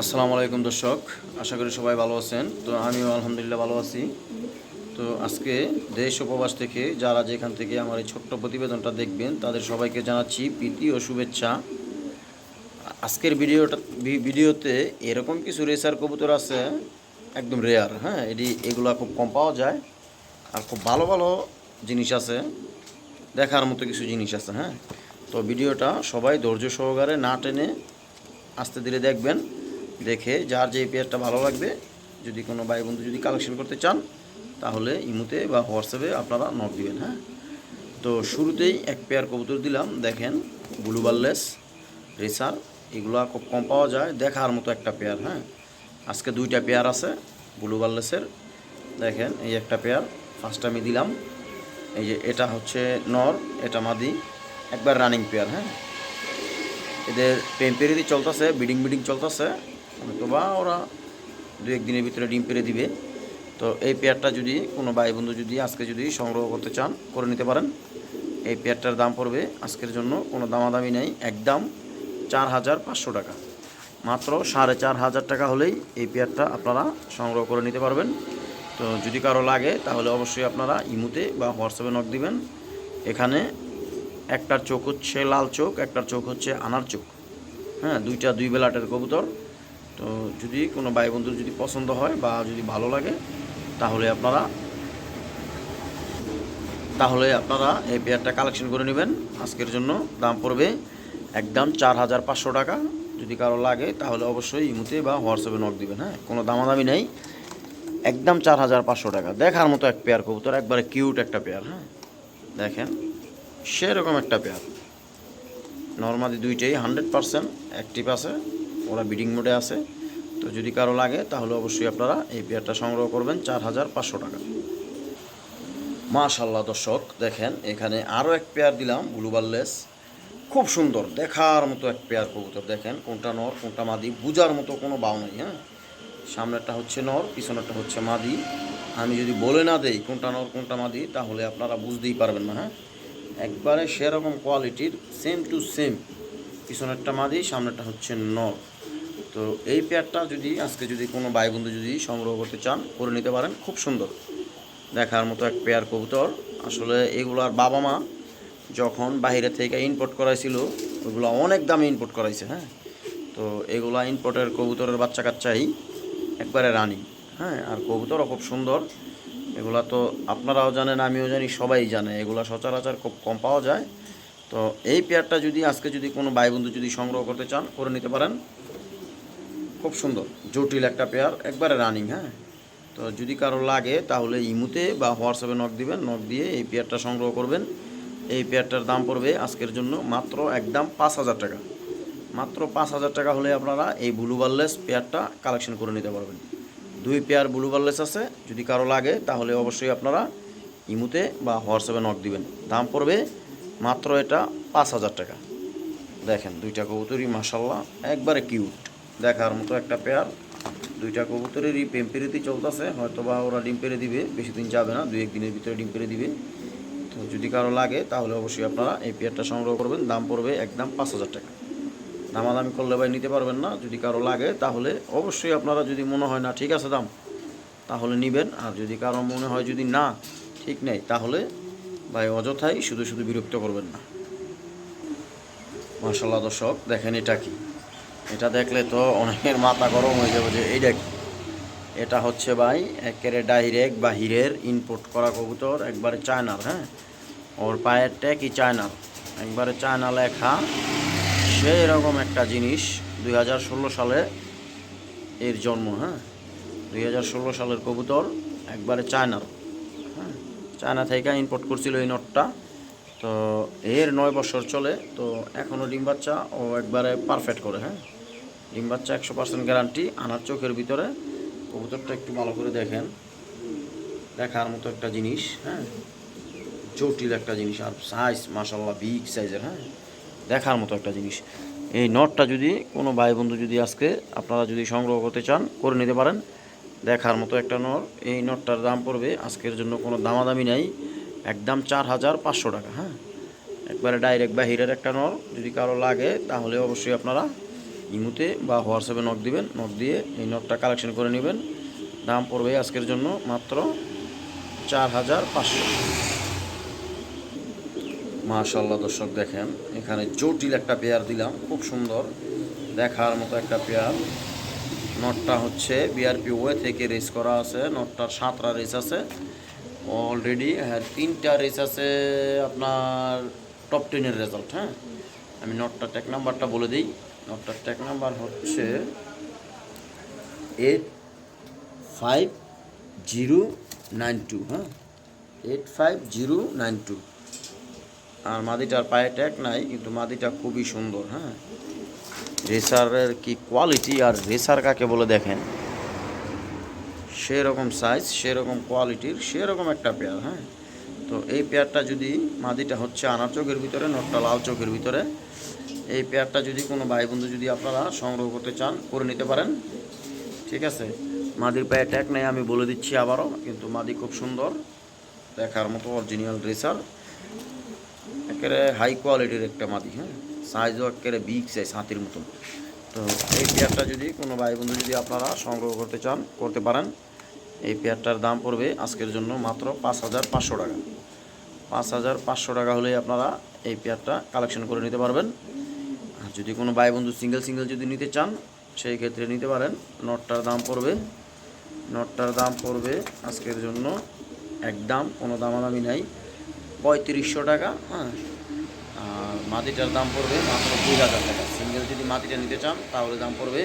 আসসালামু আলাইকুম দর্শক, আশা করি সবাই ভালো আছেন। তো আমিও আলহামদুলিল্লাহ ভালো আছি। তো আজকে দেশ উপবাস থেকে যারা যেখান থেকে আমার এই ছোট্ট প্রতিবেদনটা দেখবেন তাদের সবাইকে জানাচ্ছি প্রীতি ও শুভেচ্ছা। আজকের ভিডিওতে এরকম কিছু রেসার কবুতর আছে, একদম রেয়ার। হ্যাঁ, এগুলা খুব কম পাওয়া যায়, আর খুব ভালো ভালো জিনিস আছে, দেখার মতো কিছু জিনিস আছে। হ্যাঁ, তো ভিডিওটা সবাই ধৈর্য সহকারে না টেনে আস্তে ধীরে দেখবেন। দেখে যার যে পেয়ারটা ভালো লাগবে, যদি কোনো ভাই বন্ধু যদি কালেকশন করতে চান, তাহলে ইমুতে বা হোয়াটসঅ্যাপে আপনারা নক দিবেন। হ্যাঁ, তো শুরুতেই এক পেয়ার কবুতর দিলাম, দেখেন ব্লু বারলেস রেসার। এগুলা খুব কম পাওয়া যায়, দেখার মতো একটা পেয়ার। হ্যাঁ, আজকে দুইটা পেয়ার আছে ব্লু বারলেসের। দেখেন এই একটা পেয়ার ফার্স্ট আমি দিলাম। এই যে এটা হচ্ছে নর, এটা মাদি, একবার রানিং পেয়ার। হ্যাঁ, এদের টেম্পারেরি চলতেছে, বিডিং চলতেছে, অথবা ওরা দু একদিনের ভিতরে ডিম পেড়ে দিবে। তো এই পেয়ারটা যদি কোনো ভাই বন্ধু যদি আজকে যদি সংগ্রহ করতে চান, করে নিতে পারেন। এই পেয়ারটার দাম পড়বে আজকের জন্য কোনো দামাদামি নেই, একদম 4,500 টাকা। মাত্র 4,500 টাকা হলেই এই পেয়ারটা আপনারা সংগ্রহ করে নিতে পারবেন। তো যদি কারো লাগে তাহলে অবশ্যই আপনারা ইমুতে বা হোয়াটসঅ্যাপে নক দিবেন। এখানে একটার চোখ হচ্ছে লাল চোখ, একটার চোখ হচ্ছে আনার চোখ। হ্যাঁ, দুই বেলাটের কবুতর। তো যদি কোনো ভাই বন্ধুর যদি পছন্দ হয় বা যদি ভালো লাগে, তাহলে আপনারা এই পেয়ারটা কালেকশন করে নেবেন। আজকের জন্য দাম পড়বে একদম 4,500 টাকা। যদি কারো লাগে তাহলে অবশ্যই ইমুতে বা হোয়াটসঅ্যাপে নক দিবেন। হ্যাঁ, কোনো দামাদামি নেই, একদম 4,500 টাকা। দেখার মতো এক পেয়ার কবুতর, একবারে কিউট একটা পেয়ার। হ্যাঁ, দেখেন সেরকম একটা পেয়ার। নর্মালি দুইটাই 100% অ্যাক্টিভ আছে, ওরা বিডিং মোডে আছে। তো যদি কারো লাগে তাহলে অবশ্যই আপনারা এই পেয়ারটা সংগ্রহ করবেন 4,500 টাকা। মাশাআল্লাহ দর্শক, দেখেন এখানে আরও এক পেয়ার দিলাম ব্লু বারলেস। খুব সুন্দর দেখার মতো এক পেয়ার কবুতর। দেখেন কোনটা নর কোনটা মাদি বুঝার মতো কোনো বাও নাই। হ্যাঁ, সামনেরটা হচ্ছে নর, পিছনেরটা হচ্ছে মাদি। আমি যদি বলে না দেই কোনটা নর কোনটা মাদি, তাহলে আপনারা বুঝতেই পারবেন না। হ্যাঁ, একবারে সেরকম কোয়ালিটির, সেম টু সেম। পিছনেরটা মাদি, সামনেরটা হচ্ছে নর। তো এই পেয়ারটা যদি আজকে যদি কোনো ভাই বন্ধু যদি সংগ্রহ করতে চান, করে নিতে পারেন। খুব সুন্দর দেখার মতো এক পেয়ার কবুতর। আসলে এগুলার বাবা মা যখন বাইরে থেকে ইম্পোর্ট করাইছিল, ওইগুলো অনেক দামে ইম্পোর্ট করাইছে। হ্যাঁ, তো এগুলা ইম্পোর্টের কবুতরের বাচ্চা কাচ্চাই একবারে রানি। হ্যাঁ, আর কবুতরও খুব সুন্দর। এগুলা তো আপনারাও জানেন, আমিও জানি, সবাই জানে, এগুলা সচরাচর খুব কম পাওয়া যায়। তো এই পেয়ারটা যদি আজকে যদি কোনো ভাই বন্ধু যদি সংগ্রহ করতে চান, করে নিতে পারেন। খুব সুন্দর জটিল একটা পেয়ার, একবারে রানিং। হ্যাঁ, তো যদি কারো লাগে তাহলে ইমুতে বা হোয়াটসঅ্যাপে নক দিবেন, নক দিয়ে এই পেয়ারটা সংগ্রহ করবেন। এই পেয়ারটার দাম পড়বে আজকের জন্য মাত্র একদম 5,000 টাকা। মাত্র 5,000 টাকা হলে আপনারা এই ব্লু বারলেস পেয়ারটা কালেকশন করে নিতে পারবেন। দুই পেয়ার ব্লু বারলেস আছে, যদি কারো লাগে তাহলে অবশ্যই আপনারা ইমুতে বা হোয়াটসঅ্যাপে নক দিবেন। দাম পড়বে মাত্র এটা 5,000 টাকা। দেখেন দুইটা কবুতরই মাশাল্লাহ একবারে কিউট, দেখার মতো একটা পেয়ার। দুইটা কবুতরেরই পেম্পেরিতে চলতেছে, হয়তো বা ওরা ডিম পেড়ে দিবে, বেশি দিন যাবে না, 2-1 দিনের ভিতরে ডিম পেড়ে দিবে। তো যদি কারো লাগে তাহলে অবশ্যই আপনারা এই পেয়ারটা সংগ্রহ করবেন। দাম পড়বে একদম 5,000 টাকা। দামাদামি করলে ভাই নিতে পারবেন না। যদি কারো লাগে তাহলে অবশ্যই আপনারা, যদি মনে হয় না ঠিক আছে দাম, তাহলে নেবেন। আর যদি কারো মনে হয় যদি না ঠিক নেই, তাহলে ভাই অযথাই শুধু শুধু বিরক্ত করবেন না। মাশাল্লাহ দর্শক, দেখেন এটা কি? এটা দেখলে তো অনেকের মাথা গরম হয়ে যাবে যে এইটা কি। এটা হচ্ছে ভাই একেবারে ডাইরেক্ট বাহিরের ইম্পোর্ট করা কবুতর, একবারে চায়নার। হ্যাঁ, ওর পায়ের ট্যাগই চায়নার, একবারে চায়না লেখা। সেই রকম একটা জিনিস। 2016 সালে এর জন্ম। হ্যাঁ, 2016 সালের কবুতর, একবারে চায়নার। হ্যাঁ, চায়না থেকে ইম্পোর্ট করছিল এই নটটা। তো এর 9 বছর চলে। তো এখনও ডিম বাচ্চা ও একবারে পারফেক্ট করে। হ্যাঁ, ডিম বাচ্চা 100% গ্যারান্টি। আনার চোখের ভিতরে কবুতরটা একটু ভালো করে দেখেন, দেখার মতো একটা জিনিস। হ্যাঁ, জটিল একটা জিনিস, আর সাইজ মাশাল্লাহ বিগ সাইজের। হ্যাঁ, দেখার মতো একটা জিনিস। এই নটটা যদি কোনো ভাই বন্ধু যদি আজকে আপনারা যদি সংগ্রহ করতে চান, করে নিতে পারেন। দেখার মতো একটা নর। এই নটটার দাম পড়বে আজকের জন্য কোনো দামাদামি নেই, একদম 4,500 টাকা। হ্যাঁ, একবারে ডাইরেক্ট বাহিরের একটা নর। যদি কারো লাগে তাহলে অবশ্যই আপনারা ইমুতে বা হোয়াটসঅ্যাপে নক দিবেন, নক দিয়ে এই নটটা কালেকশন করে নেবেন। দাম পড়বে আজকের জন্য মাত্র 4500। মাশাআল্লাহ দর্শক দেখেন, এখানে জটিল একটা পেয়ার দিলাম, খুব সুন্দর দেখার মতো একটা পেয়ার। নটটা হচ্ছে বিআরপি ওয়ে থেকে রেস করা আছে, নটটার 7টা রেস আছে অলরেডি। হ্যাঁ, 3টা রেস আছে আপনার টপ 10-এর রেজাল্ট। হ্যাঁ, আমি নটটার ট্যাগ নাম্বারটা বলে দিই। নটটার ট্যাগ নাম্বার হচ্ছে 85092। হ্যাঁ, 85092। আর মাদিটার পায়ে ট্যাগ নাই, কিন্তু মাদিটা খুবই সুন্দর। হ্যাঁ, রেসারের কি কোয়ালিটি, আর রেসার কাকে বলে দেখেন, সেরকম সাইজ, সেরকম কোয়ালিটির, সেরকম একটা পেয়ার। হ্যাঁ, তো এই পেয়ারটা যদি, মাদিটা হচ্ছে আনার চোখের ভিতরে, নটটা লাল চোখের ভিতরে। এই পেয়ারটা যদি কোনো ভাই বন্ধু যদি আপনারা সংগ্রহ করতে চান, করে নিতে পারেন। ঠিক আছে, মাদির পায়ে ট্যাগ নেই আমি বলে দিচ্ছি আবারও, কিন্তু মাদি খুব সুন্দর দেখার মতো অরিজিনাল রেসার, একেবারে হাই কোয়ালিটির একটা মাদি। হ্যাঁ, সাইজও একেবারে বিগ সাইজ, হাতির মতন। তো এই পেয়ারটা যদি কোনো ভাই বন্ধু যদি আপনারা সংগ্রহ করতে চান, করতে পারেন। এই পেয়ারটার দাম পড়বে আজকের জন্য মাত্র 5500 টাকা। 5500 টাকা হলেই আপনারা এই পেয়ারটা কালেকশন করে নিতে পারবেন। আর যদি কোনো ভাই বন্ধু সিঙ্গেল সিঙ্গেল যদি নিতে চান, সেই ক্ষেত্রে নিতে পারেন। নটটার দাম পড়বে আজকের জন্য একদম কোনো দামাদামি নাই, 3500 টাকা। হ্যাঁ, আর মাদিটার দাম পড়বে মাত্র 2000 টাকা। সিঙ্গেল যদি মাদিটা নিতে চান তাহলে দাম পড়বে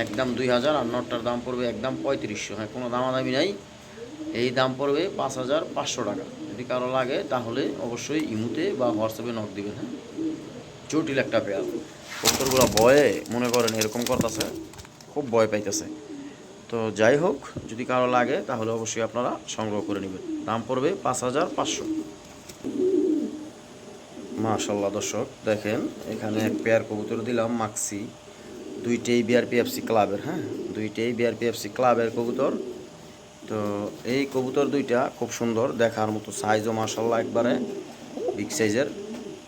একদম 2000, আর নটটার দাম পড়বে একদম 3500। হ্যাঁ, কোনো দামাদামি নাই, এই দাম পড়বে 5500 টাকা। যদি কারো লাগে তাহলে অবশ্যই ইমুতে বা হোয়াটসঅ্যাপে নক দিবেন। হ্যাঁ, জটিল একটা পেয়ার। কবুতরগুলো ভয়ে মনে করেন এরকম করতেছে, খুব ভয় পাইতেছে। তো যাই হোক, যদি কারো লাগে তাহলে অবশ্যই আপনারা সংগ্রহ করে নেবেন। দাম পড়বে 5500। মাশাআল্লাহ দর্শক দেখেন, এখানে এক পেয়ার কবুতর দিলাম মাক্সি, দুইটাই বিআরপিএফসি ক্লাবের। হ্যাঁ, দুইটাই বিআরপিএফসি ক্লাবের কবুতর। তো এই কবুতর দুইটা খুব সুন্দর দেখার মতো, সাইজও মাশাআল্লাহ একবারে বিগ সাইজের।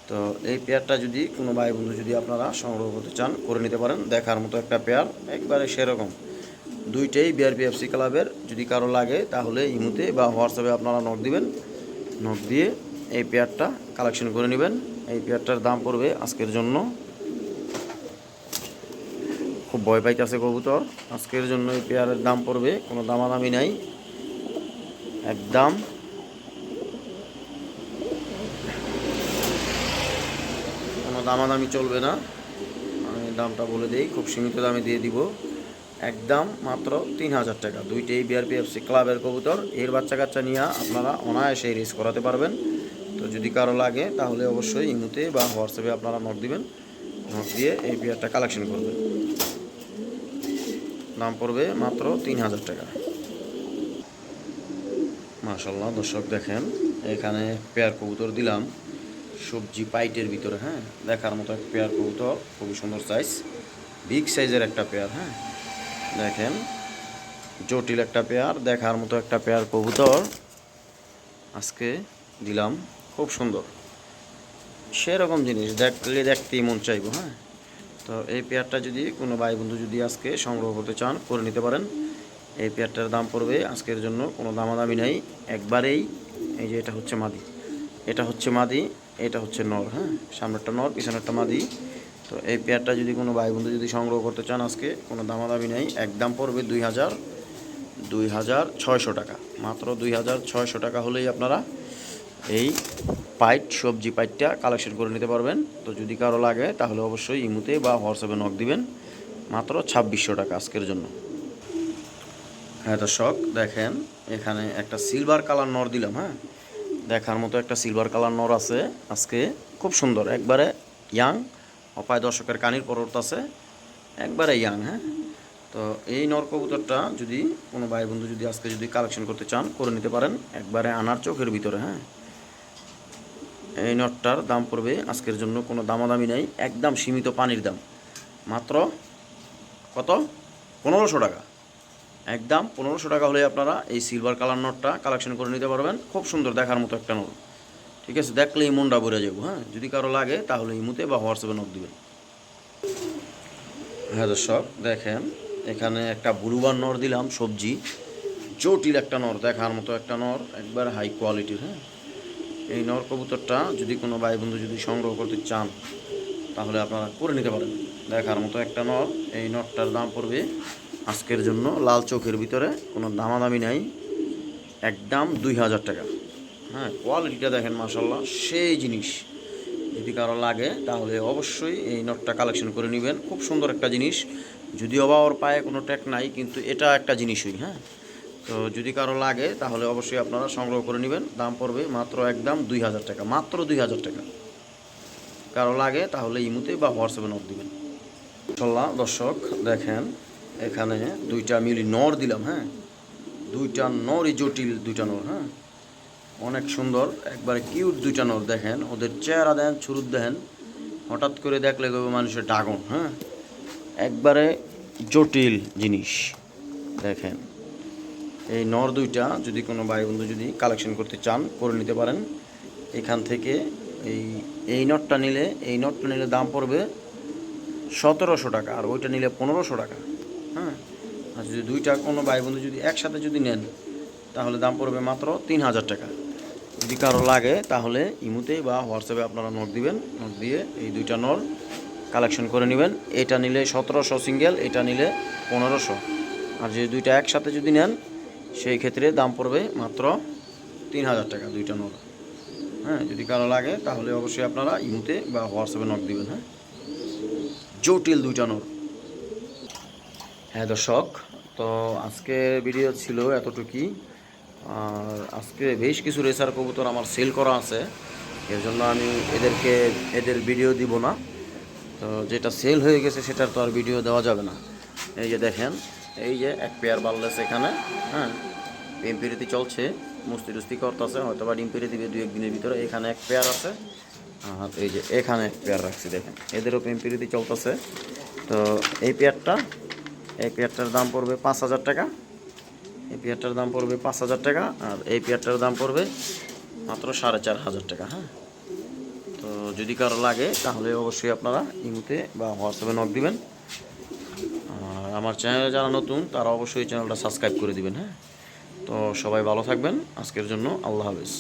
তো এই পেয়ারটা যদি কোনো ভাই বন্ধু যদি আপনারা সংগ্রহ করতে চান, করে নিতে পারেন। দেখার মতো একটা পেয়ার, একবারে সেরকম। দুইটাই বিআরপিএফসি ক্লাবের। যদি কারো লাগে তাহলে ইমুতে বা হোয়াটসঅ্যাপে আপনারা নক দিবেন, নক দিয়ে এই পেয়ারটা কালেকশন করে নেবেন। এই পেয়ারটার দাম পড়বে আজকের জন্য, খুব ভয় পাইতেছে কবুতর, আজকের জন্য এই পেয়ারের দাম পড়বে কোনো দামাদামি নাই, একদম কোনো দামাদামি চলবে না। আমি দামটা বলে দিই, খুব সীমিত দামে দিয়ে দিব, একদম মাত্র 3000 টাকা। দুইটাই বিআরপিএফসি ক্লাবের কবুতর। এর বাচ্চা কাচ্চা নিয়ে আপনারা অনায়াসে রেস করাতে পারবেন। তো যদি কারো লাগে তাহলে অবশ্যই ইমুতে বা হোয়াটসঅ্যাপে আপনারা নক দিবেন, নক দিয়ে এই পেয়ারটা কালেকশন করবেন। দাম পড়বে মাত্র 3000 টাকা। মাশাআল্লাহ দর্শক দেখেন, এখানে পেয়ার কবুতর দিলাম সবজি পাইটের ভিতরে। হ্যাঁ, দেখার মতো এক পেয়ার কবুতর, খুবই সুন্দর সাইজ, বিগ সাইজের একটা পেয়ার। হ্যাঁ, দেখেন জটিল একটা পেয়ার, দেখার মতো একটা পেয়ার কবুতর আজকে দিলাম, খুব সুন্দর সেরকম জিনিস দেখলে দেখতেই মন চাইব। হ্যাঁ, তো এই পেয়ারটা যদি কোনো ভাই বন্ধু যদি আজকে সংগ্রহ করতে চান, করে নিতে পারেন। এই পেয়ারটার দাম পড়বে আজকের জন্য কোনো দামাদামি নেই, একবারেই। এই যে এটা হচ্ছে মাদি, এটা হচ্ছে মাদি, এটা হচ্ছে নর। হ্যাঁ, সামনেরটা নর, পিছনেরটা মাদি। তো এই পেয়ারটা যদি কোনো ভাই বন্ধু যদি সংগ্রহ করতে চান আজকে, কোনো দামাদামি নেই, একদম পড়বে 2600 টাকা। মাত্র 2600 টাকা হলেই আপনারা এই পাইট, সবজি পাইটটা কালেকশন করে নিতে পারবেন। তো যদি কারো লাগে তাহলে অবশ্যই ইমুতে বা হোয়াটসঅ্যাপে নক দিবেন। মাত্র 2600 টাকা আজকের জন্য। হ্যাঁ দর্শক দেখেন, এখানে একটা সিলভার কালার নর দিলাম। হ্যাঁ, দেখার মতো একটা সিলভার কালার নর আছে আজকে, খুব সুন্দর, একবারে ইয়াং, অপায় দর্শকের কানির পরত আছে, একবারে ইয়াং। হ্যাঁ, তো এই নর কবুতরটা যদি কোনো ভাই বন্ধু যদি আজকে যদি কালেকশন করতে চান, করে নিতে পারেন, একবারে আনার চোখের ভিতরে। হ্যাঁ, এই নটটার দাম পড়বে আজকের জন্য কোনো দামাদামি নেই, একদম সীমিত পানির দাম, মাত্র কত, 1500 টাকা। একদম 1500 টাকা হলে আপনারা এই সিলভার কালার নটটা কালেকশন করে নিতে পারবেন। খুব সুন্দর দেখার মতো একটা নট, ঠিক আছে, দেখলেই মনটা ভরে যাবো। হ্যাঁ, যদি কারো লাগে তাহলে ইমুতে বা হোয়াটসঅ্যাপে নক দিবেন। হ্যাঁ দর্শক দেখেন, এখানে একটা বুলুবার নর দিলাম, সবজি জটিল একটা নর, দেখার মতো একটা নর, একবার হাই কোয়ালিটির। হ্যাঁ, এই নর কবুতরটা যদি কোনো ভাই বন্ধু যদি সংগ্রহ করতে চান তাহলে আপনারা করে নিতে পারেন। দেখার মতো একটা নর। এই নরটার দাম পড়বে আজকের জন্য লাল চোখের ভিতরে, কোনো দামাদামি নাই, একদম 2000 টাকা। হ্যাঁ, কোয়ালিটিটা দেখেন মাশাল্লাহ, সেই জিনিস। যদি কারো লাগে তাহলে অবশ্যই এই নটটা কালেকশন করে নেবেন, খুব সুন্দর একটা জিনিস। যদিও বা ওর পায়ে কোনো ট্যাগ নাই, কিন্তু এটা একটা জিনিসই। হ্যাঁ, তো যদি কারো লাগে তাহলে অবশ্যই আপনারা সংগ্রহ করে নেবেন। দাম পড়বে মাত্র একদম 2000 টাকা, মাত্র 2000 টাকা। কারো লাগে তাহলে ইমুতে বা হোয়াটসঅ্যাপে নক দিবেন। মাশাল্লাহ দর্শক দেখেন, এখানে দুইটা মিলি নর দিলাম। হ্যাঁ, দুইটা নরই জটিল, দুইটা নর। হ্যাঁ, অনেক সুন্দর, একবারে কিউট দুইটা নর। দেখেন ওদের চেহারা দেন, ছুরুত দেখেন, হঠাৎ করে দেখলে মানুষের ড্রাগন। হ্যাঁ, একবারে জটিল জিনিস। দেখেন এই নর দুইটা যদি কোনো ভাই বন্ধু যদি কালেকশন করতে চান করে নিতে পারেন এখান থেকে। এই এই নটটা নিলে, এই নটটা নিলে দাম পড়বে 1700 টাকা, আর ওইটা নিলে 1500 টাকা। হ্যাঁ, আর যদি দুইটা কোনো ভাই বন্ধু যদি একসাথে যদি নেন তাহলে দাম পড়বে মাত্র 3000 টাকা। যদি কারো লাগে তাহলে ইমুতে বা হোয়াটসঅ্যাপে আপনারা নক দিবেন, নক দিয়ে এই দুইটা নর কালেকশন করে নেবেন। এটা নিলে 1700 সিঙ্গেল, এটা নিলে 1500। আর যদি দুইটা একসাথে যদি নেন সেই ক্ষেত্রে দাম পড়বে মাত্র 3000 টাকা দুইটা নর। হ্যাঁ, যদি কারো লাগে তাহলে অবশ্যই আপনারা ইমুতে বা হোয়াটসঅ্যাপে নক দিবেন। হ্যাঁ, জটিল দুইটা নর। হ্যাঁ দর্শক, তো আজকে ভিডিও ছিল এতটুকুই। আর আজকে বেশ কিছু রেসার কবুতর আমার সেল করা আছে, এর জন্য আমি এদের ভিডিও দিব না। তো যেটা সেল হয়ে গেছে সেটার তো আর ভিডিও দেওয়া যাবে না। এই যে দেখেন, এই যে এক পেয়ার বাল্লেস এখানে। হ্যাঁ, ডিম পেরিতি চলছে, মুস্তি টুস্তি করতেছে, হয়তো বা ডিম পেরে দিবে 2-1 দিনের ভিতরে। এখানে এক পেয়ার আছে, আর এই যে এখানে এক পেয়ার রাখছি, দেখেন এদেরও প্রেম পেরিতি চলতেছে। তো এই পেয়ারটার দাম পড়বে 5000 টাকা। এই পেয়ারটার দাম পড়বে 5000 টাকা, আর এই পেয়ারটার দাম পড়বে মাত্র 4500 টাকা। হ্যাঁ, তো যদি কারো লাগে তাহলে অবশ্যই আপনারা ইমুতে বা হোয়াটসঅ্যাপে নক দিবেন। আর আমার চ্যানেলে যারা নতুন তারা অবশ্যই চ্যানেলটা সাবস্ক্রাইব করে দিবেন। হ্যাঁ, তো সবাই ভালো থাকবেন, আজকের জন্য আল্লাহ হাফেজ।